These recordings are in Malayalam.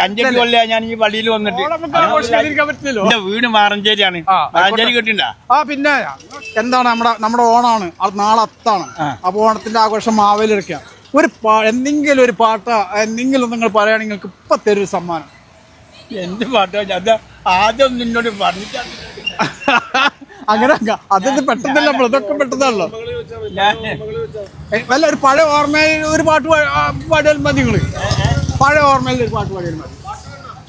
5 കൊല്ലം ഞാൻ ഈ പള്ളിയിൽ വന്നിട്ട് എന്റെ വീട് മാറഞ്ചേരിയാണ്. മാറഞ്ചേരി കിട്ടിണ്ടാ? പിന്നെ എന്താണ് നമ്മുടെ ഓണാണ്, അത് നാളെ 10 അപ്പൊ ഓണത്തിന്റെ ആഘോഷം മാവേലിരിക്കാം. എന്തെങ്കിലും ഒരു പാട്ട് എന്തെങ്കിലും നിങ്ങൾ പറയുകയാണെങ്കിൽ നിങ്ങൾക്ക് ഇപ്പൊ തരും സമ്മാനം. എന്ത് പാട്ടോ? അത് ആദ്യം നിന്നോട് പറഞ്ഞിട്ടാണ്. അങ്ങനെ അതൊന്നും പെട്ടെന്നല്ല, ഇതൊക്കെ പെട്ടെന്നല്ലോ. വല്ല ഒരു പഴയ ഓർമ്മയിൽ ഒരു പാട്ട് പാടിയാൽ മതി. നിങ്ങള് പഴയ ഓർമ്മയിൽ ഒരു പാട്ട് പാടിയാൽ മതി.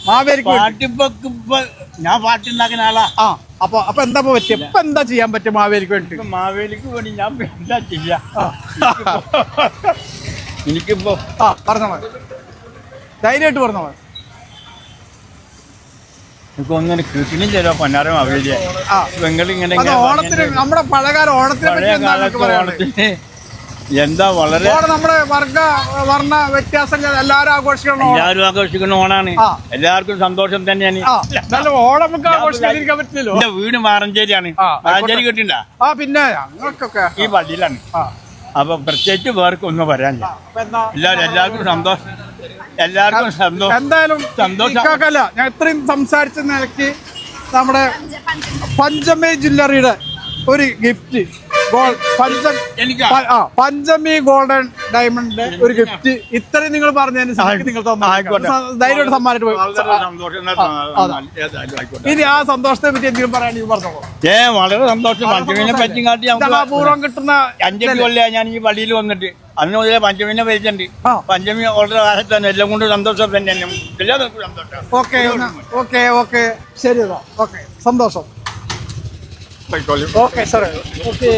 മാവേലിക്ക് ഞാൻ പാട്ടുണ്ടാക്കുന്ന ആളാ. അപ്പൊ എന്താ പറ്റുക? ഇപ്പൊ എന്താ ചെയ്യാൻ പറ്റും മാവേലിക്ക് വേണ്ടി? മാവേലിക്ക് വേണ്ടി ഞാൻ എന്താ ചെയ്യാ? എനിക്കിപ്പോ പറഞ്ഞോ മതി, ധൈര്യമായിട്ട് പറഞ്ഞോ മതി. എനിക്കൊന്നും കിട്ടണില്ലല്ലോ പൊന്നാര മാവേലിയെ. ബംഗളിങ്ങനെ ഓണത്തിന് നമ്മുടെ പഴയകാല ഓണത്തിന് എന്താ വളരെ നമ്മുടെ വർണ്ണ വ്യത്യാസങ്ങൾ എല്ലാവരും ആഘോഷിക്കുന്ന ഓണാണ്. എല്ലാവർക്കും സന്തോഷം തന്നെയാണ്. ഓണം നമുക്ക് ആഘോഷിക്കാതിരിക്കാൻ പറ്റില്ലല്ലോ. എന്റെ വീട് മാറഞ്ചേരിയാണ്. മാറഞ്ചേരി കിട്ടിണ്ടാ? പിന്നെ ഞങ്ങൾക്കൊക്കെ ഈ പള്ളിയിലാണ്. അപ്പൊ പ്രത്യേകിച്ച് പേർക്ക് ഒന്നും പറയാനില്ല. എല്ലാവർക്കും സന്തോഷം. എല്ലാവർക്കും സന്തോഷം. എന്തായാലും സന്തോഷം. ഞാൻ ഇത്രയും സംസാരിച്ച നിലയ്ക്ക് നമ്മുടെ പഞ്ചമി ജ്വല്ലറിയുടെ ഒരു ഗിഫ്റ്റ്, പഞ്ചമി ഗോൾഡൻ ഡയമണ്ട് ഒരു ഗിഫ്റ്റ് ഇത്രയും നിങ്ങൾ പറഞ്ഞതിന് നിങ്ങൾ ധൈര്യമായിട്ട് സമ്മാനിട്ട് പോയി. ഇനി ആ സന്തോഷത്തെ പറ്റി എന്തെങ്കിലും പറയാനെങ്കിൽ പറഞ്ഞോളൂ. വളരെ സന്തോഷം. പഞ്ചമിനെ പറ്റി കാട്ടി പൂർവ്വം കിട്ടുന്ന 5 കൊല്ലം ഞാൻ ഈ പള്ളിയിൽ വന്നിട്ട് അന്ന് മുതലേ പഞ്ചമിനെ പരിചയുണ്ട്. പഞ്ചമി വളരെ കാലത്ത് തന്നെ എല്ലാം കൊണ്ട് സന്തോഷം തന്നെയാണ്. എല്ലാവർക്കും സന്തോഷം. ഓക്കെ ശരി, ഓക്കെ സന്തോഷം. ഓക്കെ സാറേ. ഓക്കെ.